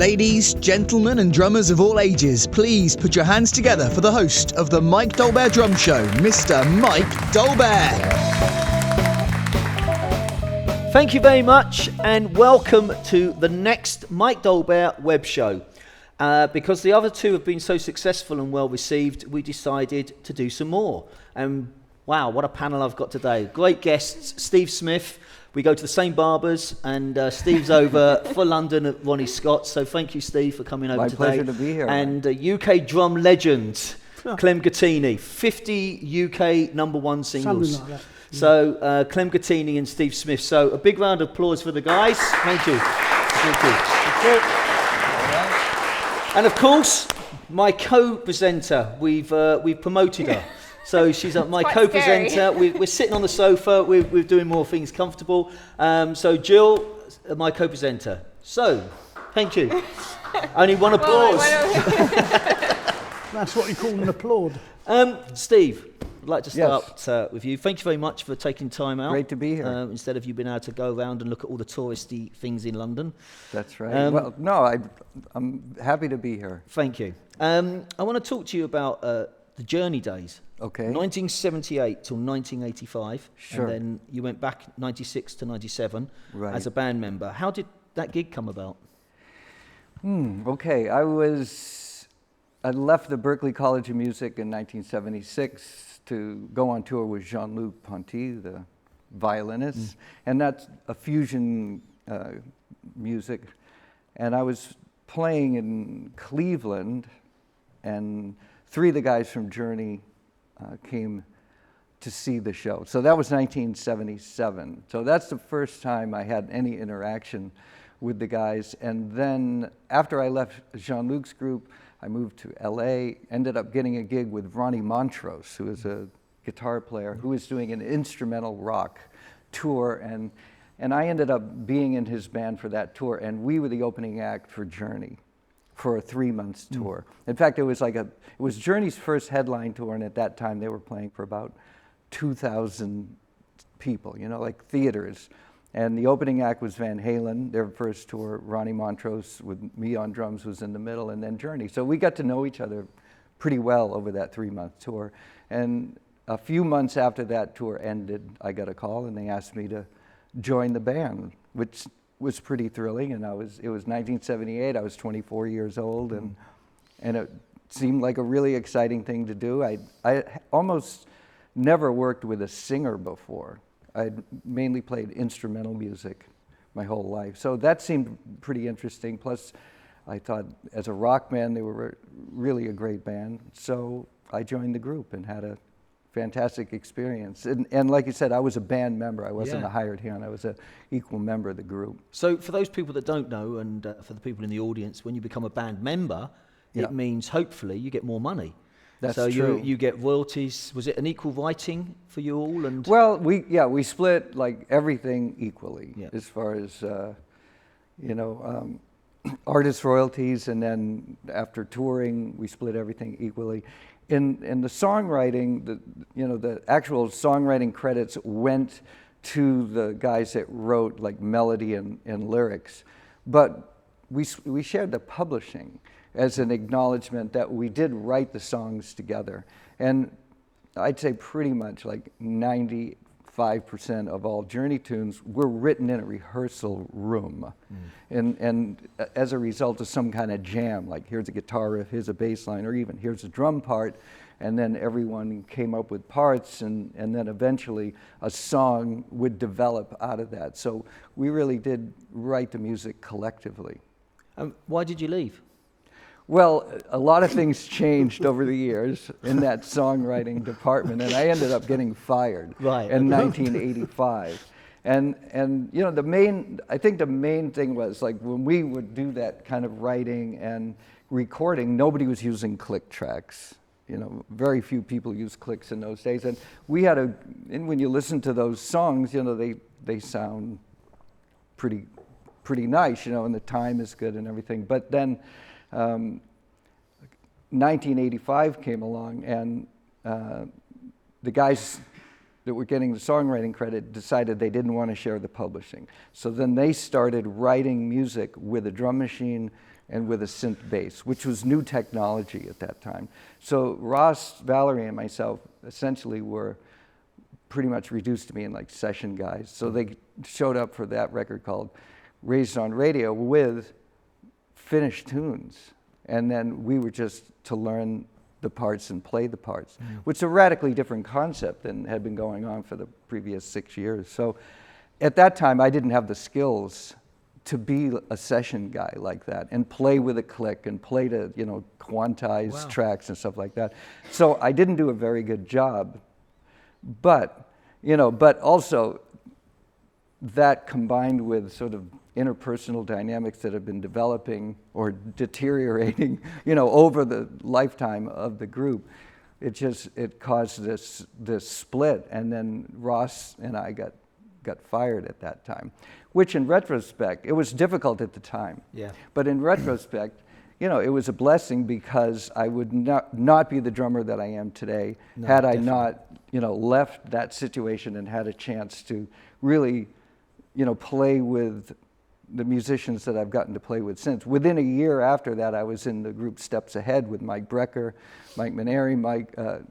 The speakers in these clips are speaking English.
Ladies, gentlemen and drummers of all ages, please put your hands together for the host of the Mike Dolbear Drum Show, Mr. Mike Dolbear. Thank you very much and welcome to the next Mike Dolbear Web Show. Because the other two have been so successful and well received, we decided to do some more. And wow, what a panel I've got today. Great guests, Steve Smith. We go to the same barbers, and Steve's over for London at Ronnie Scott's. So thank you, Steve, for coming over today. My pleasure to be here. And UK drum legend, Clem Cattini, 50 UK number one singles. Something like that. So Clem Catini and Steve Smith. So a big round of applause for the guys. Thank you. Thank you. Thank you. And of course, my co-presenter. We've promoted her. So she's my co-presenter. We're sitting on the sofa. We're doing more things comfortable. So Jill, my co-presenter. So, thank you. Only one applause. That's what you call an applaud. Steve, I'd like to start with you. Thank you very much for taking time out. Great to be here. Instead of you being able to go around and look at all the touristy things in London. That's right. I'm happy to be here. Thank you. I want to talk to you about the Journey days. Okay. 1978 till 1985. Sure. And then you went back 96 to 97 right. as a band member. How did that gig come about? Okay. I left the Berklee College of Music in 1976 to go on tour with Jean-Luc Ponty, the violinist, and that's a fusion music. And I was playing in Cleveland, and three of the guys from Journey came to see the show. So that was 1977. So that's the first time I had any interaction with the guys. And then after I left Jean-Luc's group, I moved to LA, ended up getting a gig with Ronnie Montrose, who is a guitar player who was doing an instrumental rock tour. And I ended up being in his band for that tour, and we were the opening act for Journey for a 3-month tour. In fact, it was Journey's first headline tour, and at that time they were playing for about 2,000 people, like theaters. And the opening act was Van Halen, their first tour. Ronnie Montrose with me on drums was in the middle, and then Journey. So we got to know each other pretty well over that 3-month tour. And a few months after that tour ended, I got a call, and they asked me to join the band, which was pretty thrilling. And it was 1978. I was 24 years old, and it seemed like a really exciting thing to do. I almost never worked with a singer before. I'd mainly played instrumental music my whole life. So that seemed pretty interesting. Plus, I thought as a rock band, they were really a great band. So I joined the group and had a fantastic experience. And like you said, I was a band member. I wasn't a hired hand. I was an equal member of the group. So for those people that don't know, and for the people in the audience, when you become a band member, it means hopefully you get more money. That's so true. You get royalties. Was it an equal writing for you all? And well, we split like everything equally as far as artist royalties, and then after touring, we split everything equally. In the songwriting, the actual songwriting credits went to the guys that wrote like melody and lyrics, but we shared the publishing as an acknowledgement that we did write the songs together. And I'd say pretty much like 95% of all Journey tunes were written in a rehearsal room. And as a result of some kind of jam, like here's a guitar riff, here's a bass line, or even here's a drum part, and then everyone came up with parts, and then eventually a song would develop out of that. So we really did write the music collectively. Why did you leave? Well, a lot of things changed over the years in that songwriting department, and I ended up getting fired in 1985. And I think the main thing was like when we would do that kind of writing and recording, nobody was using click tracks. Very few people used clicks in those days, and when you listen to those songs, they sound pretty nice, and the time is good and everything. But then 1985 came along, and the guys that were getting the songwriting credit decided they didn't want to share the publishing. So then they started writing music with a drum machine and with a synth bass, which was new technology at that time. So Ross, Valerie, and myself essentially were pretty much reduced to being like session guys. So they showed up for that record called Raised on Radio with finished tunes. And then we were just to learn the parts and play the parts, which is a radically different concept than had been going on for the previous 6 years. So at that time, I didn't have the skills to be a session guy like that and play with a click and play to, quantize tracks and stuff like that. So I didn't do a very good job, but also that combined with sort of interpersonal dynamics that have been developing or deteriorating, over the lifetime of the group, it caused this split. And then Ross and I got fired at that time, which in retrospect, it was difficult at the time. Yeah. But in retrospect, it was a blessing because I would not be the drummer that I am today had I not, left that situation and had a chance to really, play with the musicians that I've gotten to play with since. Within a year after that, I was in the group Steps Ahead with Mike Brecker, Mike Maneri,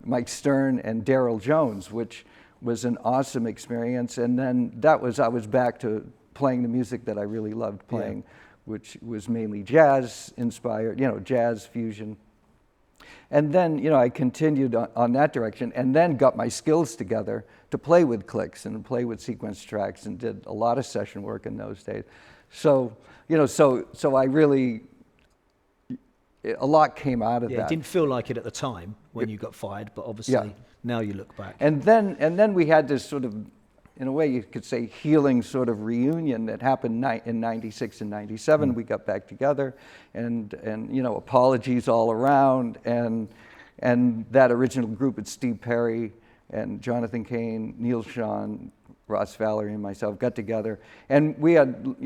Mike Stern, and Daryl Jones, which was an awesome experience. And then I was back to playing the music that I really loved playing, which was mainly jazz inspired, jazz fusion. And then, I continued on that direction and then got my skills together to play with clicks and play with sequence tracks and did a lot of session work in those days. So, so I really, a lot came out of that. It didn't feel like it at the time when you got fired, but obviously now you look back. And then we had this sort of, in a way you could say, healing sort of reunion that happened in 96 and 97. We got back together and apologies all around. And that original group with Steve Perry and Jonathan Cain, Neil Sean, Ross Valerie and myself got together, and we had,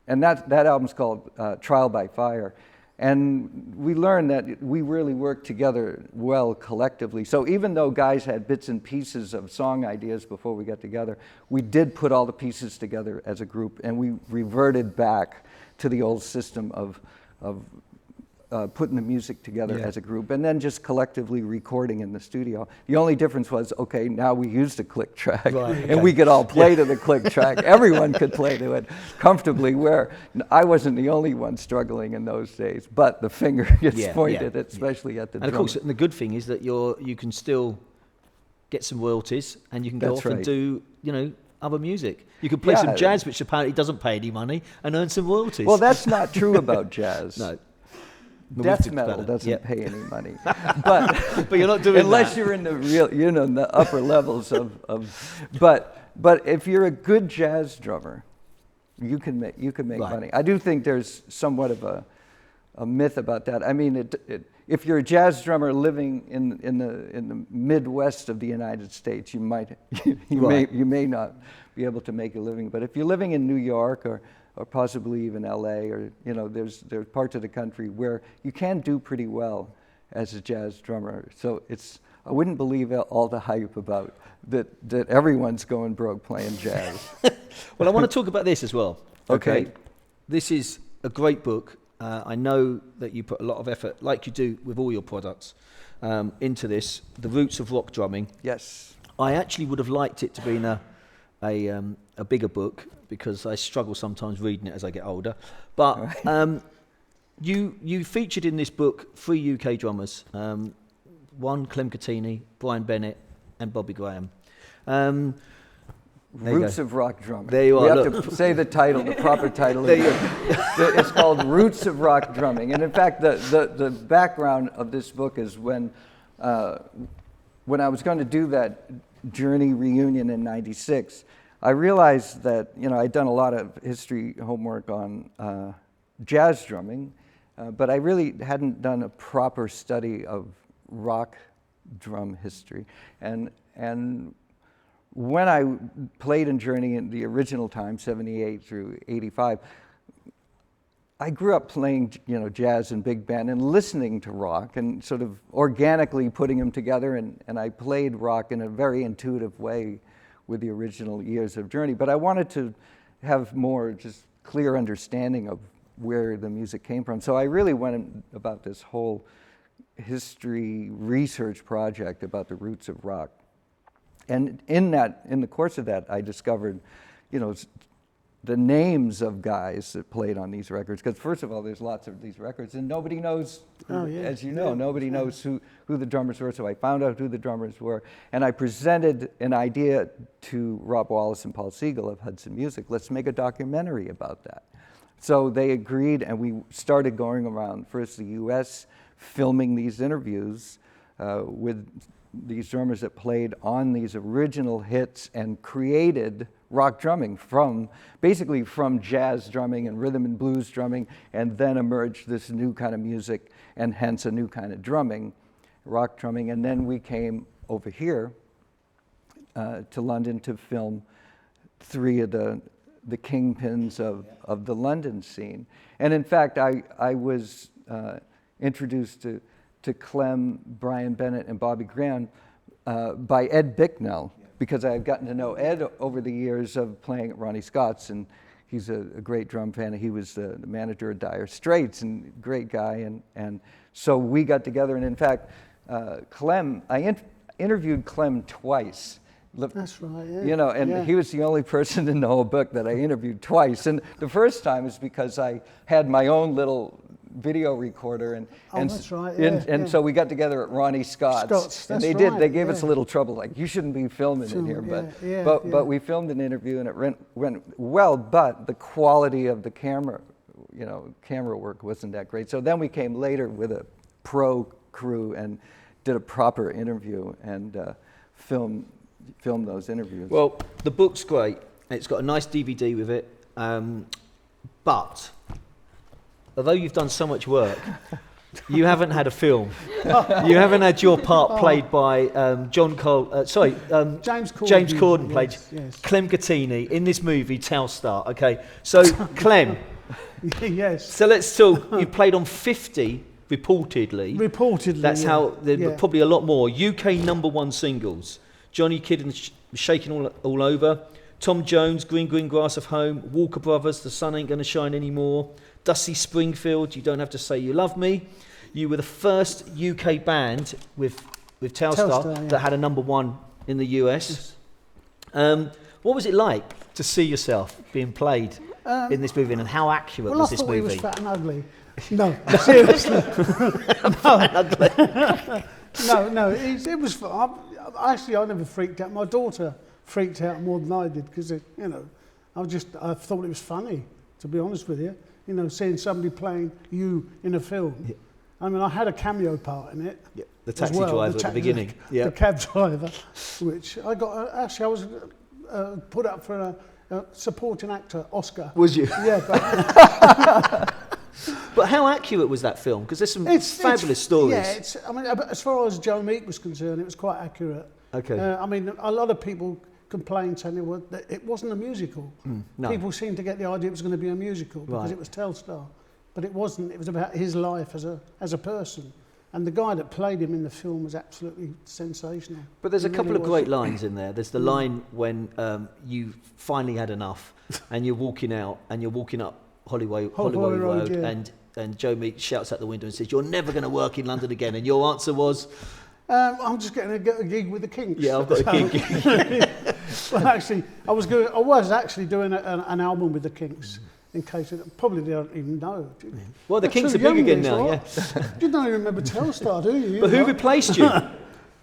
and that album's called Trial by Fire, and we learned that we really worked together well collectively. So even though guys had bits and pieces of song ideas before we got together, we did put all the pieces together as a group, and we reverted back to the old system of putting the music together as a group, and then just collectively recording in the studio. The only difference was, okay, now we used a click track, and we could all play to the click track. Everyone could play to it comfortably, where I wasn't the only one struggling in those days, but the finger gets pointed, especially at the And of course, the good thing is that you can still get some royalties, and you can go off and do, other music. You can play some jazz, which apparently doesn't pay any money, and earn some royalties. Well, that's not true about jazz. No. Death metal doesn't pay any money, but you're not doing unless that. You're in the real, in the upper levels but if you're a good jazz drummer, you can make money. I do think there's somewhat of a myth about that. I mean, if you're a jazz drummer living in the Midwest of the United States, you may not be able to make a living. But if you're living in New York or possibly even LA, or there's parts of the country where you can do pretty well as a jazz drummer. So I wouldn't believe all the hype about that everyone's going broke playing jazz. Well, I want to talk about this as well. Okay. This is a great book. I know that you put a lot of effort, like you do with all your products, into this, The Roots of Rock Drumming. Yes. I actually would have liked it to be in a bigger book, because I struggle sometimes reading it as I get older. But you featured in this book 3 UK drummers, one Clem Cattini, Brian Bennett, and Bobby Graham. Roots of Rock Drumming. There you are. You have to say the title, the proper title. It's called Roots of Rock Drumming. And in fact, the background of this book is when I was going to do that Journey reunion in '96, I realized that I'd done a lot of history homework on jazz drumming, but I really hadn't done a proper study of rock drum history. And when I played in Journey in the original time, '78 through '85, I grew up playing, jazz and big band and listening to rock and sort of organically putting them together. And I played rock in a very intuitive way with the original years of Journey. But I wanted to have more just clear understanding of where the music came from. So I really went about this whole history research project about the roots of rock. And in the course of that, I discovered, the names of guys that played on these records. Because first of all, there's lots of these records, and nobody knows, as you know, nobody knows who the drummers were. So I found out who the drummers were, and I presented an idea to Rob Wallace and Paul Siegel of Hudson Music. Let's make a documentary about that. So they agreed, and we started going around first the U.S., filming these interviews with these drummers that played on these original hits and created rock drumming basically from jazz drumming and rhythm and blues drumming, and then emerged this new kind of music and hence a new kind of drumming, rock drumming. And then we came over here to London to film 3 of the kingpins of the London scene. And in fact, I was introduced to Clem, Brian Bennett, and Bobby Graham by Ed Bicknell, because I've gotten to know Ed over the years of playing at Ronnie Scott's, and he's a great drum fan. He was the manager of Dire Straits, and great guy. And so we got together, and in fact, Clem, I interviewed Clem twice. That's right, yeah. And he was the only person in the whole book that I interviewed twice. And the first time is because I had my own little video recorder, that's right, so we got together at Ronnie Scott's, and they gave us a little trouble, like, you shouldn't be filming in here, but we filmed an interview and it went well, but the quality of the camera work wasn't that great. So then we came later with a pro crew and did a proper interview and filmed those interviews. Well, the book's great. It's got a nice DVD with it, but although you've done so much work, you haven't had a film. You haven't had your part played by James Corden played Clem Cattini in this movie, Telstar. Okay, so Clem. Yes. So let's talk. You played on 50 reportedly. Reportedly. That's how. Probably a lot more. UK #1 singles. Johnny Kidd and Shaking All Over. Tom Jones, Green Green Grass of Home. Walker Brothers, The Sun Ain't Gonna Shine Anymore. Dusty Springfield, You Don't Have to Say You Love Me. You were the first UK band with Telstar that had a #1 in the US. Yes. What was it like to see yourself being played in this movie, and how accurate was this movie? Well, I thought he was fat and ugly. No, seriously. Fat and ugly. No, it was. Actually, I never freaked out. My daughter freaked out more than I did because, I thought it was funny, to be honest with you. Seeing somebody playing you in a film. Yeah. I mean, I had a cameo part in it. Yeah. The taxi driver at the beginning. The cab driver, which I got. Actually, I was put up for a supporting actor Oscar. Was you? Yeah. But how accurate was that film? Because there's some fabulous stories. Yeah, as far as Joe Meek was concerned, it was quite accurate. Okay. A lot of people complained saying that it wasn't a musical. No. People seemed to get the idea it was going to be a musical because it was Telstar, but it wasn't. It was about his life as a person, and the guy that played him in the film was absolutely sensational. But there's a couple of great lines in there. There's the line when you finally had enough, and you're walking out, and you're walking up Holloway Road, and Joe Meek shouts out the window and says, "You're never going to work in London again." And your answer was, I'm just getting a gig with the Kinks. Yeah, I've got a gig. Well, actually, I was actually doing an album with the Kinks. In case probably they don't even know. Well, the Kinks are big again now. Yeah. You don't even remember Telstar, do you? But who replaced you?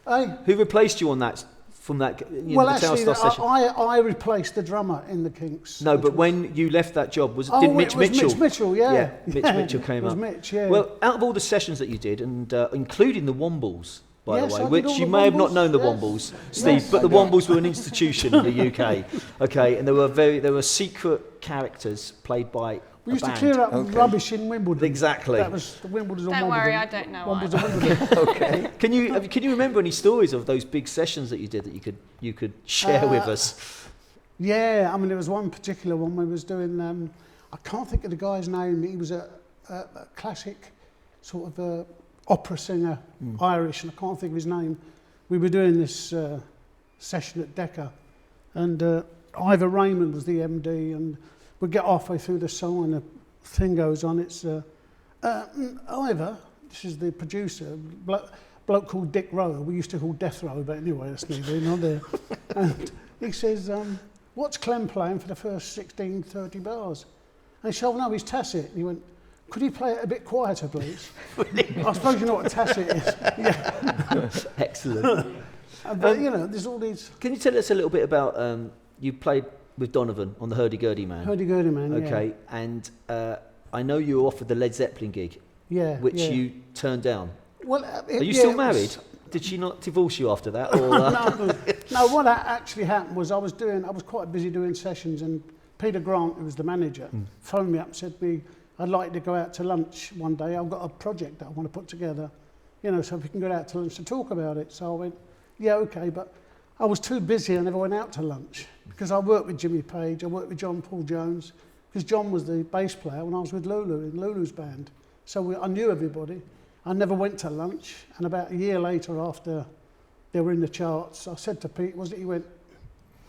Hey? Who replaced you on that? From that, well, the actually, Telstar session? I replaced the drummer in the Kinks. No, but when you left that job, did Mitch Mitchell? Mitch Mitchell, yeah. Yeah, Mitch Mitchell came up. It was Mitch, yeah. Well, out of all the sessions that you did, and including the Wombles, by the way, I which you may have not known the Wombles, Steve, but the Wombles were an institution in the UK. Okay, and there were secret characters played by. We used to clear up rubbish in Wimbledon. Exactly. That was Wimbledon. Don't worry, I don't know. Okay. Can you remember any stories of those big sessions that you did that you could share with us? Yeah, there was one particular one we was doing. I can't think of the guy's name. He was a classic sort of opera singer, Irish, and I can't think of his name. We were doing this session at Decca, and Ivor Raymond was the MD, and we get halfway through the song and the thing goes on. It's Ivor, this is the producer, bloke called Dick Rowe. We used to call Death Row, but anyway, that's neither here nor there. And he says, what's Clem playing for the first 16, 30 bars? And he said, oh no, he's tacit. And he went, could you play it a bit quieter, please? I suppose you know what tacit is. Yeah. Excellent. But you know, there's all these... Can you tell us a little bit about, you played with Donovan on the Hurdy-Gurdy Man. Hurdy-Gurdy Man, okay, yeah. And I know you were offered the Led Zeppelin gig, yeah, which yeah. you turned down. Well, are you still married? Did she not divorce you after that? Or, no, what actually happened was I was quite busy doing sessions, and Peter Grant, who was the manager, phoned me up and said to me, I'd like to go out to lunch one day. I've got a project that I want to put together, you know, so if we can go out to lunch to talk about it. So I went, yeah, okay, but I was too busy. I never went out to lunch because I worked with Jimmy Page, I worked with John Paul Jones, because John was the bass player when I was with Lulu in Lulu's band. So I knew everybody. I never went to lunch, and about a year later, after they were in the charts, I said to Pete, was it? He went,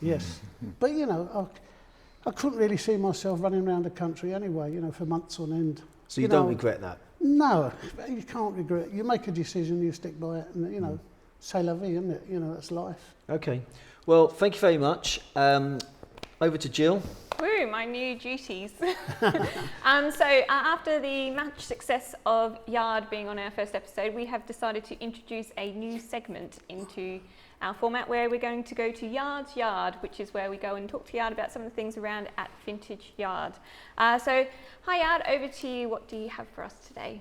yes. But you know, I couldn't really see myself running around the country anyway, you know, for months on end. So you don't regret that? No, you can't regret it. You make a decision, you stick by it, and you know, c'est la vie, isn't it? You know, that's life. Okay. Well, thank you very much. Over to Jill. Woo, my new duties. After the match success of Yard being on our first episode, we have decided to introduce a new segment into our format where we're going to go to Yard's Yard, which is where we go and talk to Yard about some of the things around at Vintage Yard. Hi Yard, over to you. What do you have for us today?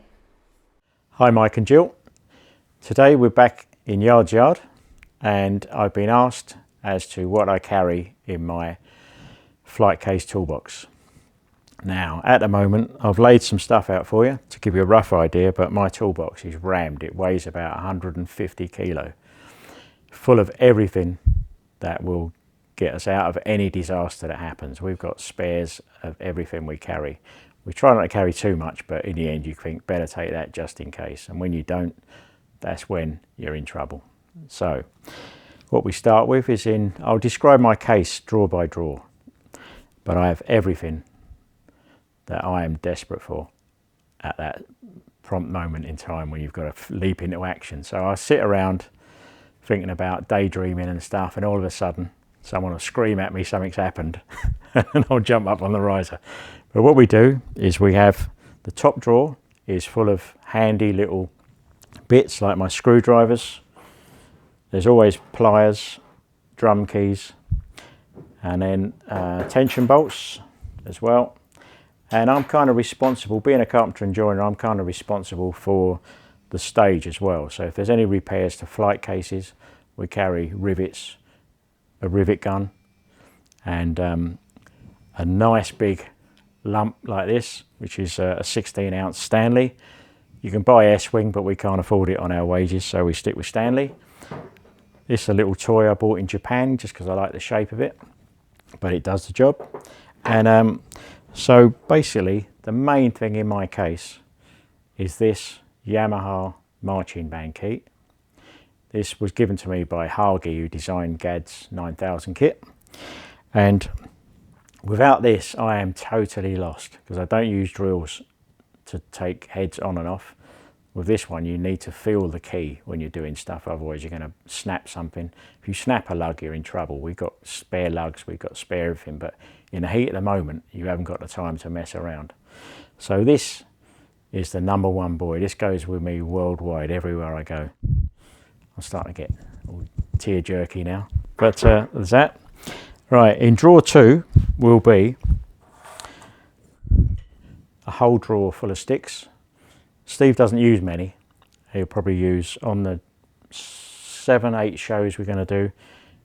Hi Mike and Jill. Today we're back in Yard's Yard, and I've been asked as to what I carry in my flight case toolbox. Now, at the moment, I've laid some stuff out for you to give you a rough idea, but my toolbox is rammed. It weighs about 150 kilo, full of everything that will get us out of any disaster that happens. We've got spares of everything we carry. We try not to carry too much, but in the end you think better take that just in case. And when you don't, that's when you're in trouble. So what we start with is I'll describe my case drawer by drawer, but I have everything that I am desperate for at that prompt moment in time when you've got to leap into action. So I sit around thinking about daydreaming and stuff, and all of a sudden someone will scream at me something's happened and I'll jump up on the riser. But what we do is we have the top drawer is full of handy little bits like my screwdrivers. There's always pliers, drum keys, and then tension bolts as well. And I'm kind of responsible, being a carpenter and joiner, I'm kind of responsible for the stage as well. So if there's any repairs to flight cases, we carry rivets, a rivet gun, and a nice big lump like this, which is a 16-ounce Stanley. You can buy air swing, but we can't afford it on our wages, so we stick with Stanley. This is a little toy I bought in Japan just because I like the shape of it, but it does the job. And so basically the main thing in my case is this Yamaha marching band kit. This was given to me by Hagi, who designed Gad's 9000 kit, and without this I am totally lost because I don't use drills to take heads on and off. With this one you need to feel the key when you're doing stuff, otherwise you're going to snap something. If you snap a lug you're in trouble. We've got spare lugs, we've got spare everything, but in the heat of the moment you haven't got the time to mess around. So this is the number one boy. This goes with me worldwide everywhere I go. I'm starting to get all tear jerky now, but there's that. Right, in drawer 2 will be a whole drawer full of sticks. Steve doesn't use many. He'll probably use, on the 7-8 shows we're going to do,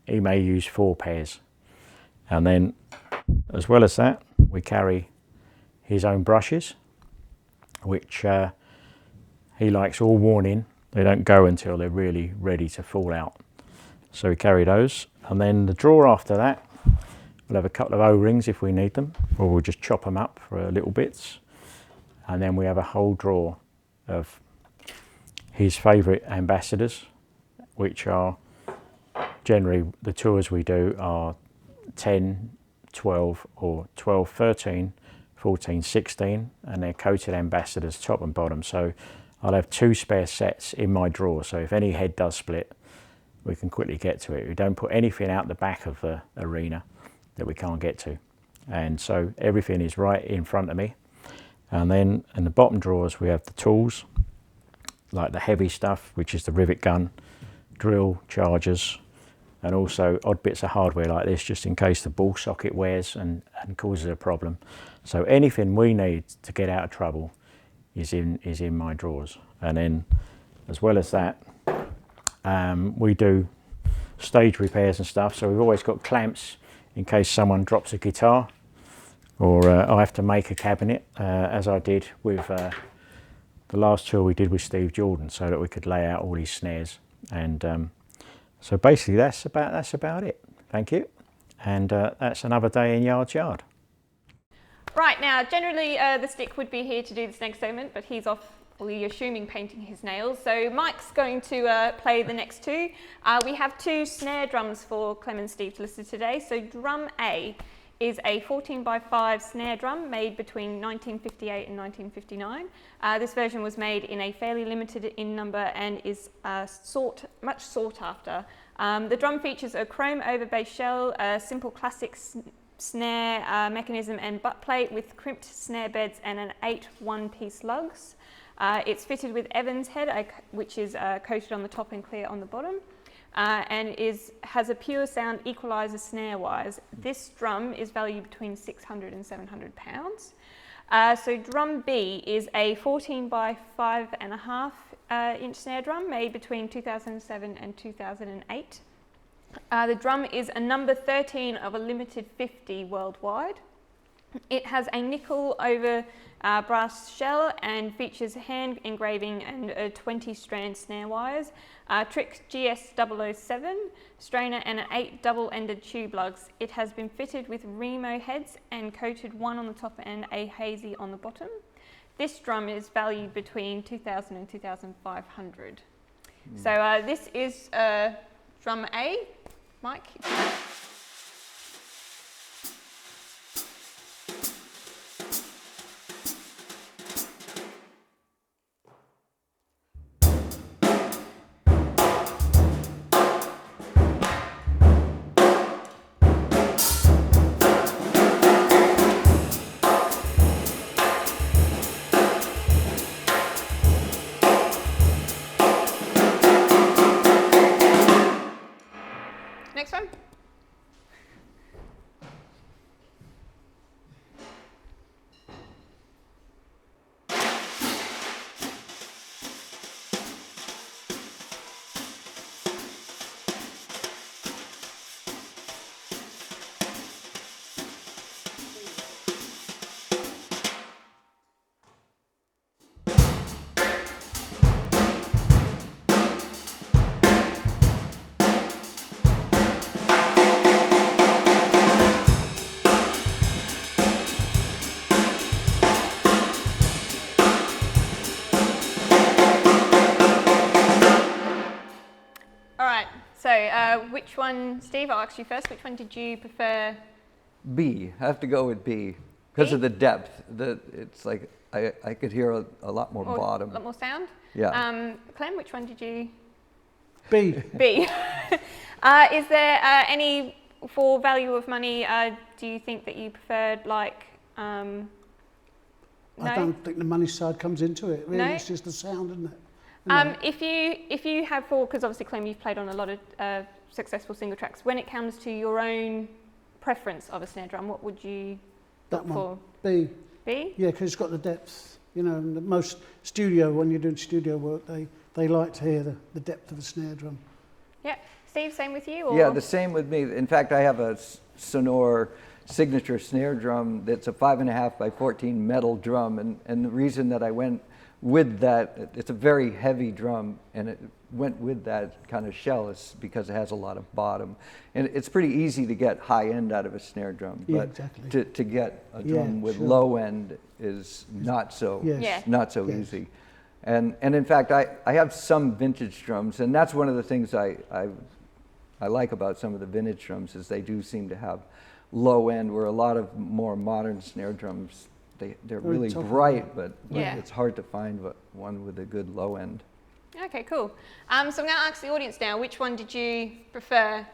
he may use 4 pairs. And then as well as that we carry his own brushes, which he likes all worn in. They don't go until they're really ready to fall out. So we carry those. And then the drawer after that We'll have a couple of O-rings if we need them, or we'll just chop them up for little bits. And then we have a whole drawer of his favourite ambassadors, which are generally the tours we do are 10, 12 or 12, 13, 14, 16, and they're coated ambassadors top and bottom. So I'll have 2 spare sets in my drawer, so if any head does split, we can quickly get to it. We don't put anything out the back of the arena that we can't get to. And so everything is right in front of me. And then in the bottom drawers we have the tools, like the heavy stuff, which is the rivet gun, drill, chargers, and also odd bits of hardware like this, just in case the ball socket wears and causes a problem. So anything we need to get out of trouble is in my drawers. And then, as well as that, we do stage repairs and stuff. So we've always got clamps in case someone drops a guitar, or I have to make a cabinet, as I did with the last tour we did with Steve Jordan, so that we could lay out all these snares. And so basically that's about it. Thank you. And that's another day in Yard's Yard. Right, now generally the stick would be here to do this next segment, but he's off, we're assuming, painting his nails. So Mike's going to play the next 2. We have 2 snare drums for Clem and Steve to listen to today. So drum A is a 14x5 snare drum made between 1958 and 1959. This version was made in a fairly limited in number and is much sought after. The drum features a chrome overbass shell, a simple classic snare mechanism and butt plate with crimped snare beds and an 8 one-piece lugs. It's fitted with Evans head, which is coated on the top and clear on the bottom, and has a pure sound equalizer snare wise. This drum is valued between 600 and 700 pounds. So drum B is a 14 by 5.5 inch snare drum made between 2007 and 2008. The drum is a number 13 of a limited 50 worldwide. It has a nickel over brass shell and features hand engraving and 20 strand snare wires, Trick GS007 strainer and an 8 double-ended tube lugs. It has been fitted with Remo heads and coated one on the top and a hazy on the bottom. This drum is valued between 2,000 and 2,500. So this is drum A. Mike? Next one. Which one, Steve, I'll ask you first, which one did you prefer? B. I have to go with B because of the depth. It's like I could hear a lot more bottom. A lot more sound? Yeah. Clem, which one did you? B. B. Is there any, for value of money, do you think that you preferred like, no? I don't think the money side comes into it. Really, No? it's just the sound, isn't it? If you have because obviously Clem, you've played on a lot of successful single tracks. When it comes to your own preference of a snare drum, what would you That look one. for? B. B? Yeah, because it's got the depth. You know, and most studio, when you're doing studio work, they like to hear the depth of a snare drum. Yeah. Steve, same with you? Or? Yeah, the same with me. In fact, I have a Sonor signature snare drum that's a 5.5 by 14 metal drum, and the reason that I went with that, it's a very heavy drum, and it went with that kind of shell is because it has a lot of bottom. And it's pretty easy to get high end out of a snare drum, Yeah, but exactly. to get a drum with sure. low end is not so Yes. Yeah. not so Yes. easy. And in fact, I have some vintage drums, and that's one of the things I like about some of the vintage drums is they do seem to have low end, where a lot of more modern snare drums, they're Very really tough. bright, but Yeah. it's hard to find one with a good low end. Okay, cool. So I'm going to ask the audience now, which one did you prefer?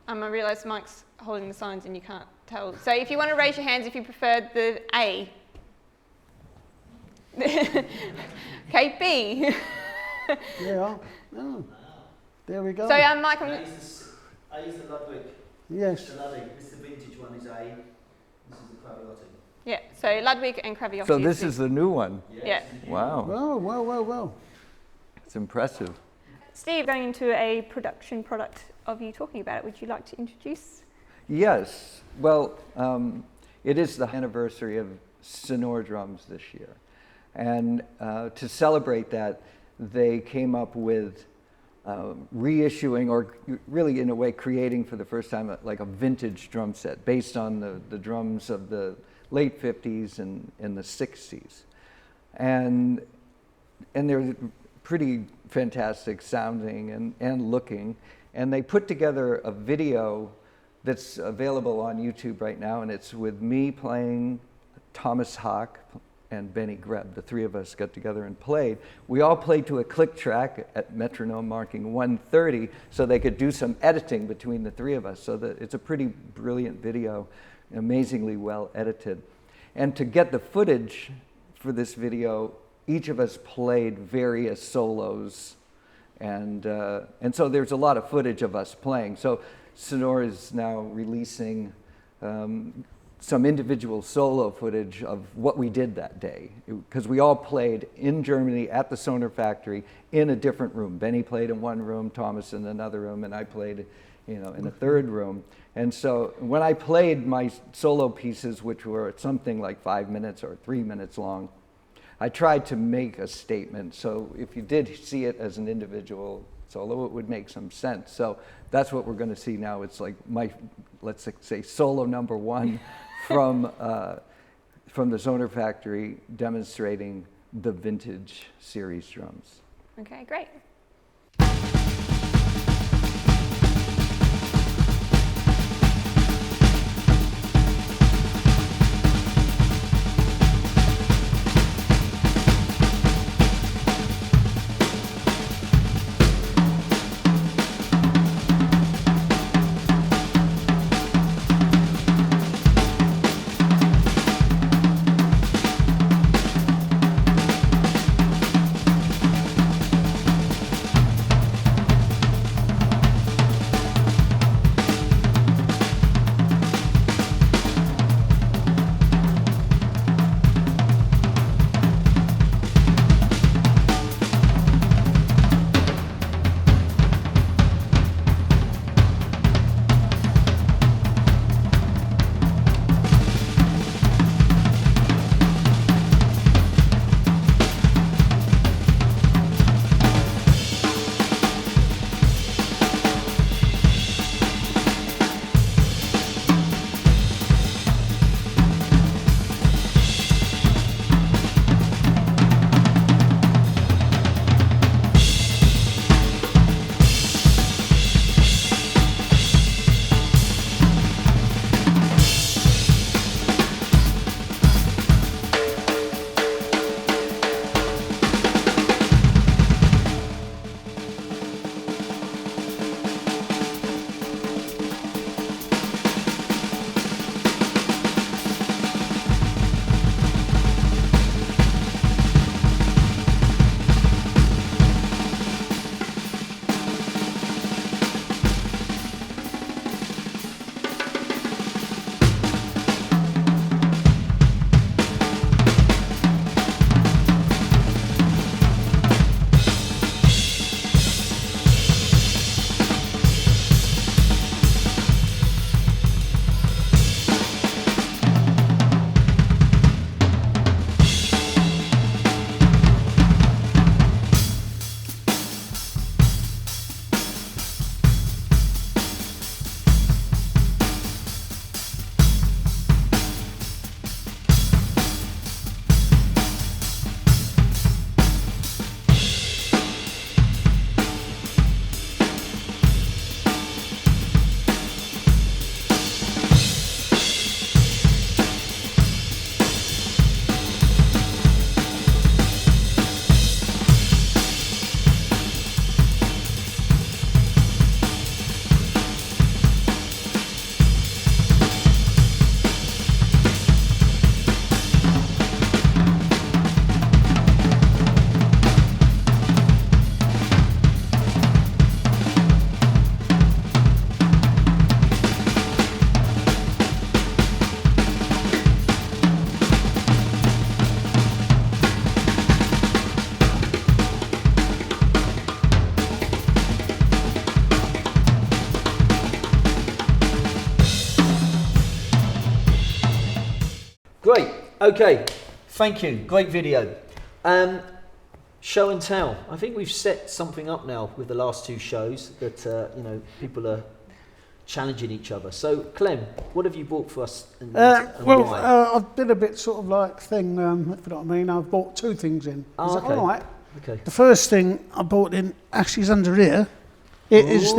I realise Mike's holding the signs and you can't tell. So if you want to raise your hands if you preferred the A. Okay, B. Yeah. Oh, there we go. So Mike, A is the Ludwig. Yes. The Ludwig. This is the vintage one is A. This is the Craviotti. yeah, so Ludwig and Craviotti. So this is the new one. Yeah. Wow, Oh, well. it's impressive. Steve, going into a production product of you talking about it, would you like to introduce? Yes. Well, it is the anniversary of Sonor drums this year. And to celebrate that, they came up with reissuing, or really in a way creating for the first time, like a vintage drum set based on the drums of the late 50s and in the 60s. And they're pretty fantastic sounding and looking. And they put together a video that's available on YouTube right now, and it's with me playing, Thomas Hawk and Benny Greb. The three of us got together and played. We all played to a click track at metronome marking 130, so they could do some editing between the three of us. So that it's a pretty brilliant video, amazingly well edited. And to get the footage for this video, each of us played various solos, and so there's a lot of footage of us playing. So Sonor is now releasing some individual solo footage of what we did that day, because we all played in Germany at the Sonor factory in a different room. Benny played in one room, Thomas in another room, and I played, in a third room. And so when I played my solo pieces, which were something like 5 minutes or 3 minutes long, I tried to make a statement. So if you did see it as an individual solo, it would make some sense. So that's what we're going to see now. It's like my, let's say, solo number one from the Sonor factory, demonstrating the vintage series drums. Okay, great. Okay, thank you. Great video. Show and tell. I think we've set something up now with the last two shows that people are challenging each other. So, Clem, what have you bought for us? And why? I've been a bit sort of like thing, if you know what I mean. I've bought two things in. Is that all right? Okay. The first thing I bought in actually is under here. It is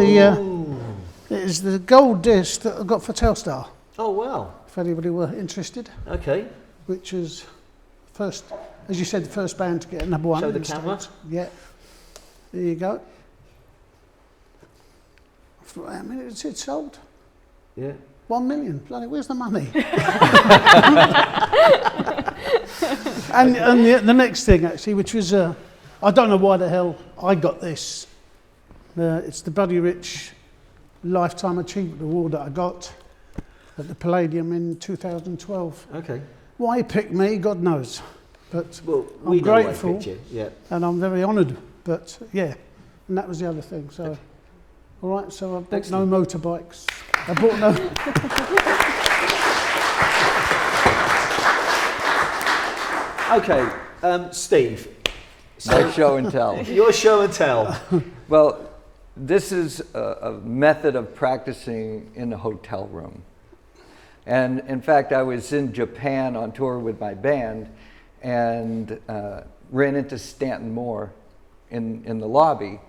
the gold disc that I got for Telstar. Oh wow! If anybody were interested. Okay. Which is first, as you said, the first band to get a number one. Show the in camera. States. Yeah. There you go. I mean, it's sold. Yeah. 1 million. Bloody, where's the money? and the next thing actually, which was I don't know why the hell I got this. It's the Buddy Rich Lifetime Achievement Award that I got at the Palladium in 2012. Okay. Why he picked me, God knows. But we I'm know why he grateful, picked you. Yeah. and I'm very honoured. But yeah, and that was the other thing. So, Okay. all right. So I bought Excellent. no motorbikes. I bought no. Okay, Steve. My show and tell. Your show and tell. Well, this is a method of practicing in a hotel room. And in fact, I was in Japan on tour with my band and ran into Stanton Moore in the lobby.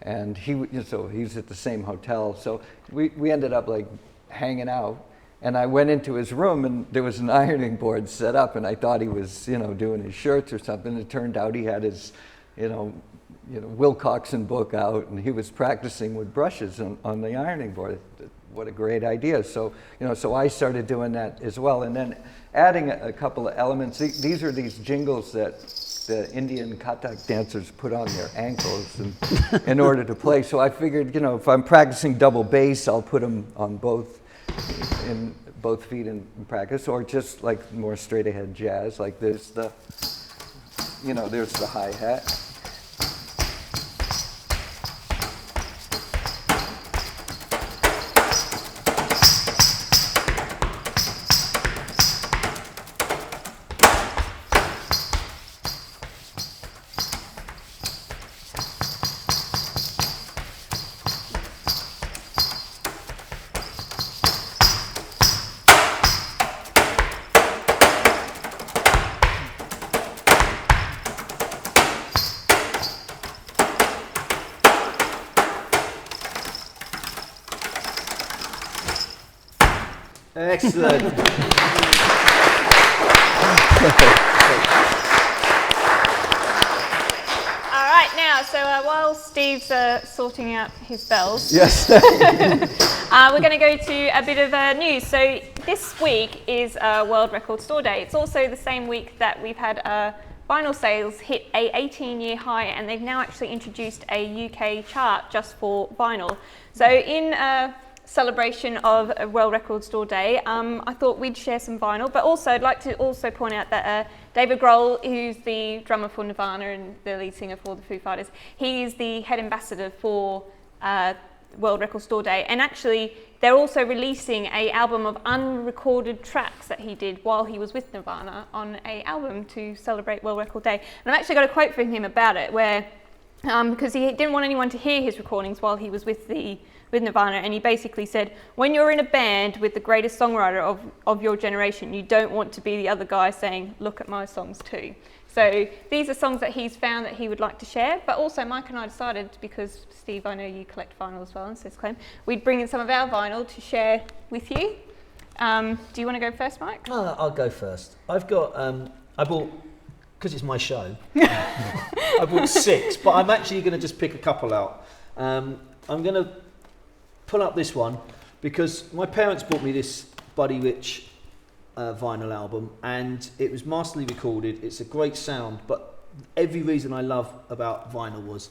And he's at the same hotel. So we ended up like hanging out. And I went into his room and there was an ironing board set up and I thought he was, doing his shirts or something. It turned out he had his, Wilcoxon book out and he was practicing with brushes on the ironing board. What a great idea. So, so I started doing that as well. And then adding a couple of elements. These are these jingles that the Indian Kathak dancers put on their ankles in order to play. So I figured, if I'm practicing double bass, I'll put them on both feet in practice, or just like more straight ahead jazz, like there's the hi-hat. Excellent. All right, now, so while Steve's sorting out his bells, Yes. we're going to go to a bit of news. So this week is World Record Store Day. It's also the same week that we've had vinyl sales hit a 18-year high, and they've now actually introduced a UK chart just for vinyl. So in celebration of World Record Store Day, I thought we'd share some vinyl, but also I'd like to also point out that David Grohl, who's the drummer for Nirvana and the lead singer for the Foo Fighters, he's the head ambassador for World Record Store Day, and actually they're also releasing an album of unrecorded tracks that he did while he was with Nirvana on an album to celebrate World Record Day. And I've actually got a quote from him about it, where because he didn't want anyone to hear his recordings while he was with Nirvana, and he basically said, when you're in a band with the greatest songwriter of your generation, you don't want to be the other guy saying, look at my songs too. So these are songs that he's found that he would like to share, but also Mike and I decided, because Steve, I know you collect vinyl as well, and so does Clem, we'd bring in some of our vinyl to share with you. Do you want to go first, Mike? I'll go first. I've got, I bought, because it's my show, I bought 6, but I'm actually going to just pick a couple out. I'm going to pull up this one because my parents bought me this Buddy Rich vinyl album, and it was masterly recorded. It's a great sound, but every reason I love about vinyl was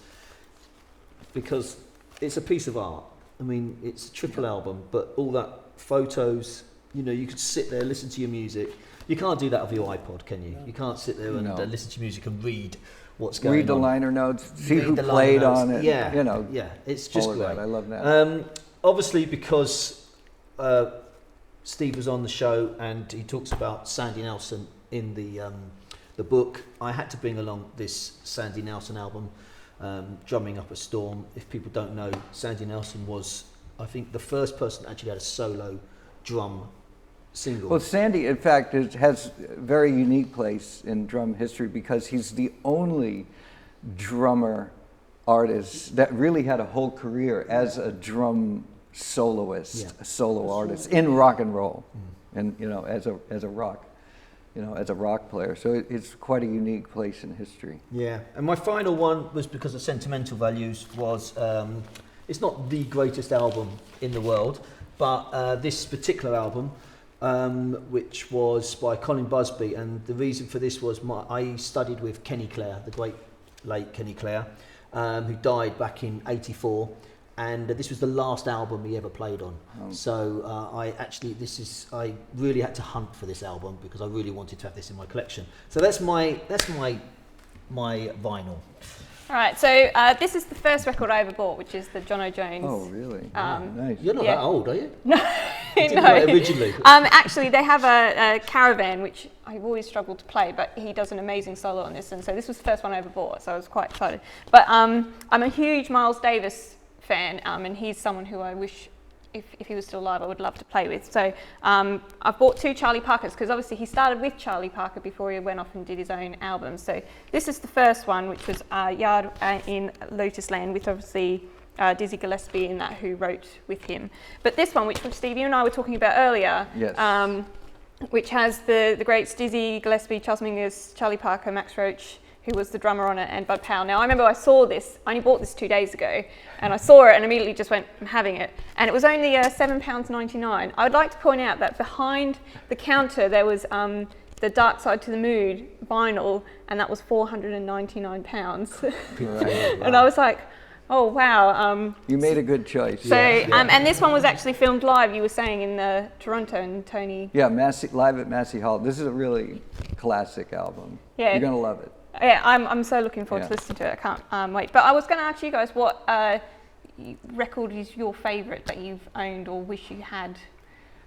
because it's a piece of art. I mean, it's a triple album, but all that photos, you could sit there, listen to your music. You can't do that with your iPod, can you? You can't sit there and listen to music and read what's going on. Read the liner notes, see Read who the played liner on notes. it. Yeah, it's just all of great. that. I love that. Obviously, because Steve was on the show and he talks about Sandy Nelson in the book, I had to bring along this Sandy Nelson album, Drumming Up a Storm. If people don't know, Sandy Nelson was, I think, the first person that actually had a solo drum single. Well, Sandy, in fact, has a very unique place in drum history because he's the only drummer artist that really had a whole career as a drum soloist, a solo artist in rock and roll, and as a rock player. So it's quite a unique place in history. Yeah, and my final one was because of sentimental values. Was it's not the greatest album in the world, but this particular album, which was by Colin Busby, and the reason for this was I studied with Kenny Clare, the great late Kenny Clare, who died back in '84. And this was the last album he ever played on. So I really had to hunt for this album because I really wanted to have this in my collection. So that's my vinyl. All right, so this is the first record I ever bought, which is the John O'Jones. Oh, really? Nice. You're not that old, are you? No, You didn't write it originally. Actually, they have a Caravan, which I've always struggled to play, but he does an amazing solo on this, and so this was the first one I ever bought, so I was quite excited. But I'm a huge Miles Davis fan, and he's someone who I wish, if he was still alive, I would love to play with. So I've bought 2 Charlie Parkers, because obviously he started with Charlie Parker before he went off and did his own album. So this is the first one, which was Yard in Lotus Land, with obviously Dizzy Gillespie in that, who wrote with him. But this one, which Steve, you and I were talking about earlier, yes. Which has the greats Dizzy Gillespie, Charles Mingus, Charlie Parker, Max Roach, who was the drummer on it, and Bud Powell. Now, I remember I saw this, I only bought this 2 days ago, and I saw it and immediately just went, I'm having it. And it was only £7.99. I would like to point out that behind the counter there was the Dark Side to the Moon vinyl, and that was £499. Right. And I was like, oh wow. You made a good choice. So, and this one was actually filmed live, you were saying, in Toronto, and Tony. Yeah, live at Massey Hall. This is a really classic album. Yeah. You're going to love it. Yeah, I'm so looking forward to listening to it. I can't wait. But I was going to ask you guys what record is your favourite that you've owned or wish you had?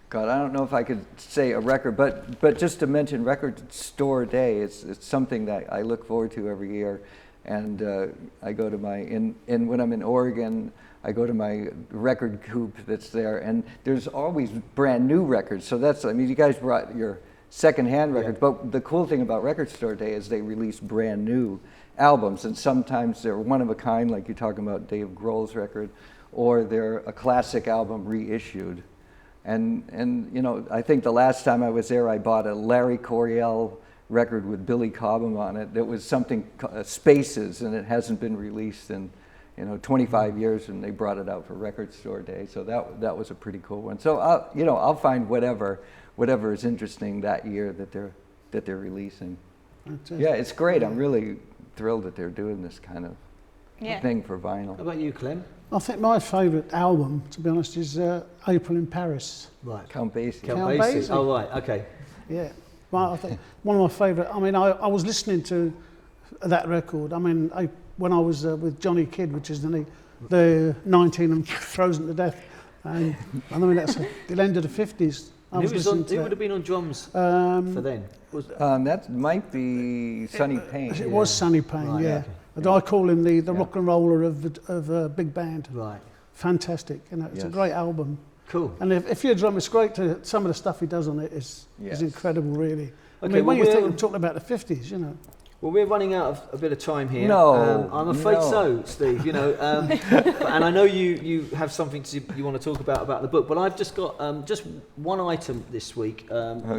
God, I don't know if I could say a record, but just to mention Record Store Day, it's something that I look forward to every year. And I go to when I'm in Oregon, I go to my record coop that's there, and there's always brand new records. So you guys brought your secondhand records, but the cool thing about Record Store Day is they release brand new albums, and sometimes they're one of a kind, like you're talking about Dave Grohl's record, or they're a classic album reissued. And I think the last time I was there, I bought a Larry Coryell record with Billy Cobham on it. It was something Spaces, and it hasn't been released in 25 years, and they brought it out for Record Store Day. So that was a pretty cool one. So I'll find whatever is interesting that year that they're releasing. Yeah, it's great. I'm really thrilled that they're doing this kind of thing for vinyl. How about you, Clem? I think my favourite album, to be honest, is April in Paris. Right. Count Basie. Count Basie. Oh, right. Okay. Yeah. Well, I think one of my favourite. I mean, I was listening to that record. I mean, when I was with Johnny Kidd, which is the 19 and Frozen to Death, and I mean that's the end of the 50s. Who would have been on drums for then? That might be Sonny Payne. It was Sonny Payne, right, yeah. Okay. I call him the rock and roller of big band. Right. Fantastic, it's a great album. Cool. And if you're a drummer, it's great to some of the stuff he does on it is incredible, really. Okay, I mean, when you think I'm talking about the 50s, Well, we're running out of a bit of time here. No, I'm afraid so, Steve. And I know you have something you want to talk about the book, but I've just got just one item this week.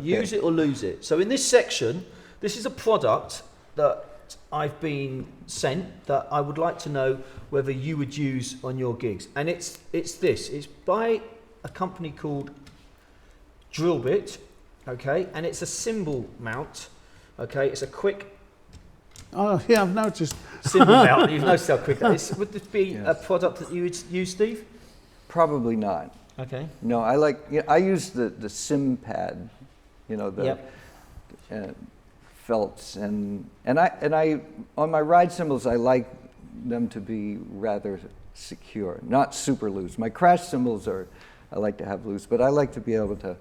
Use it or lose it. So in this section, this is a product that I've been sent that I would like to know whether you would use on your gigs, and it's this. It's by a company called Drillbit, okay, and it's a cymbal mount, okay. It's a quick. Oh yeah, I've noticed. Cymbal mount. You've noticed how quick that is. Would this be a product that you would use, Steve? Probably not. Okay. No, I use the sim pad, felts, and I on my ride cymbals I like them to be rather secure, not super loose. My crash cymbals I like to have loose, but I like to be able to,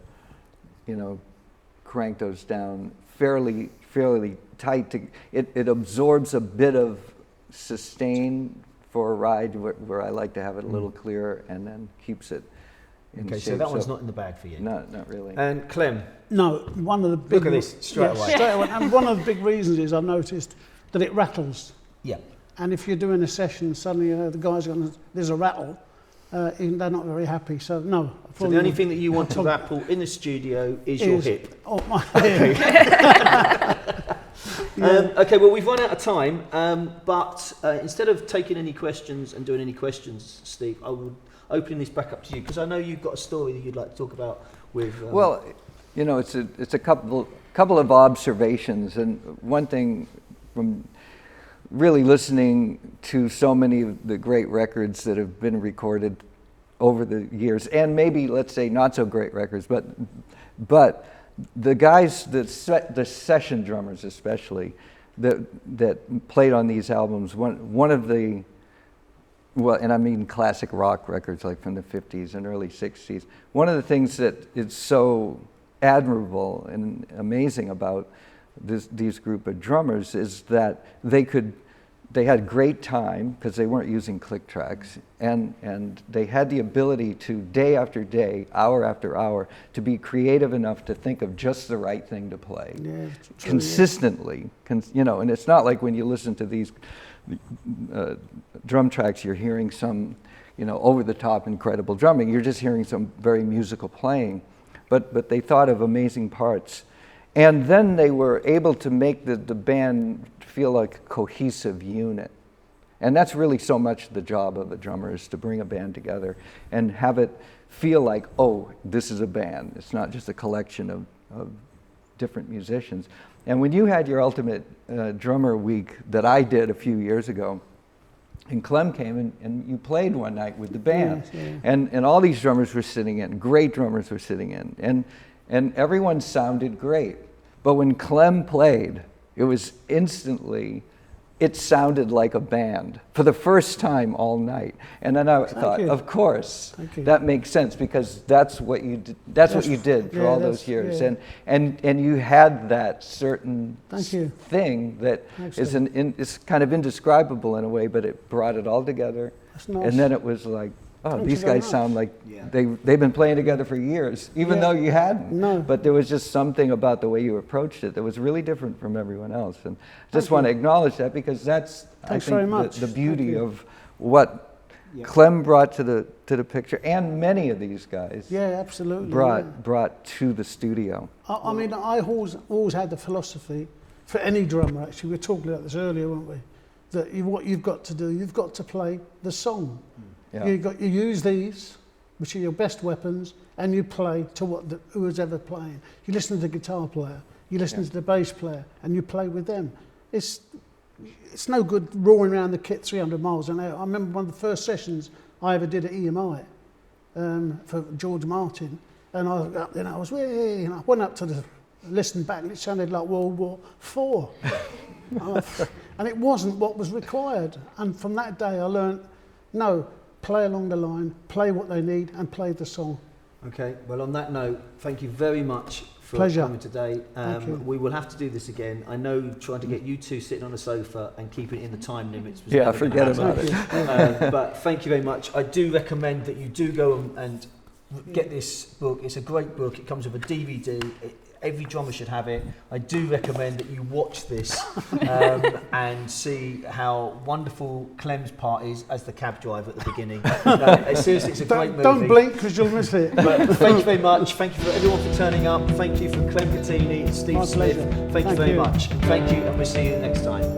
crank those down fairly tight. It absorbs a bit of sustain for a ride where I like to have it a little clearer, and then keeps it in Okay, shape. so that one's not in the bag for you. No, not really. And Clem, No, one of the big... look at this straight away. Straight away. And one of the big reasons is I've noticed that it rattles. Yeah. And if you're doing a session, suddenly the guy's going, there's a rattle, they're not very happy. So, no. So the only thing that you want to rattle in the studio is your hip. Oh, my Okay, well, we've run out of time, but instead of taking any questions and doing any questions, Steve, I would open this back up to you, because I know you've got a story that you'd like to talk about with... Well, you know, it's a couple of observations, and one thing from really listening to so many of the great records that have been recorded over the years, and maybe, let's say, not so great records, but the guys, the session drummers especially, that played on these albums, one of the, well, and I mean classic rock records like from the 50s and early 60s, one of the things that is so admirable and amazing about these group of drummers is that they had great time because they weren't using click tracks, and they had the ability to, day after day, hour after hour, to be creative enough to think of just the right thing to play. Yeah, consistently. You know, and it's not like when you listen to these drum tracks, you're hearing some, you know, over-the-top incredible drumming. You're just hearing some very musical playing. But they thought of amazing parts. And then they were able to make the band feel like a cohesive unit. And that's really so much the job of a drummer, is to bring a band together and have it feel like, oh, this is a band. It's not just a collection of different musicians. And when you had your Ultimate Drummer Week that I did a few years ago, and Clem came and you played one night with the band. Yes, yeah. And all these drummers were sitting in, great drummers were sitting in, and everyone sounded great. But when Clem played, it was instantly, it sounded like a band for the first time all night. And then I thought, you. of course, Thank you. that makes sense, because that's what you did, that's what you did for yeah, all that's- those years. yeah. And you had that certain Thank you. thing that is Excellent. it's kind of indescribable in a way, but it brought it all together. That's nice. And then it was like, oh, Thank these you very guys sound much. like they've been playing together for years, even Yeah. though you hadn't. No. But there was just something about the way you approached it that was really different from everyone else. And I just Thank want to you. acknowledge that, because that's, Thanks I very think, much. the Thank beauty you. of what Clem brought to the picture, and many of these guys Yeah, absolutely. brought to the studio. I mean, I always had the philosophy, for any drummer actually, we were talking about this earlier, weren't we, that what you've got to do, you've got to play the song. Yeah. You use these, which are your best weapons, and you play to who's ever playing. You listen to the guitar player, you listen to the bass player, and you play with them. It's no good roaring around the kit 300 miles an hour. I remember one of the first sessions I ever did at EMI for George Martin, and I was way, and I went up to listen back, and it sounded like World War IV. And it wasn't what was required. And from that day I learned, no, play along the line, play what they need, and play the song. Okay, well, on that note, thank you very much for Pleasure. coming today. Thank you. We will have to do this again. I know trying to get you two sitting on a sofa and keeping it in the time limits was Yeah, never gonna forget happen. about it. But thank you very much. I do recommend that you do go and get this book. It's a great book. It comes with a DVD. Every drummer should have it. I do recommend that you watch this and see how wonderful Clem's part is as the cab driver at the beginning. Seriously, it's a great movie. Don't blink, because you'll miss it. But thank you very much. Thank you for everyone for turning up. Thank you for Clem Cattini and Steve My Smith. pleasure. Thank you Thank very you. much. Thank you, and we'll see you next time.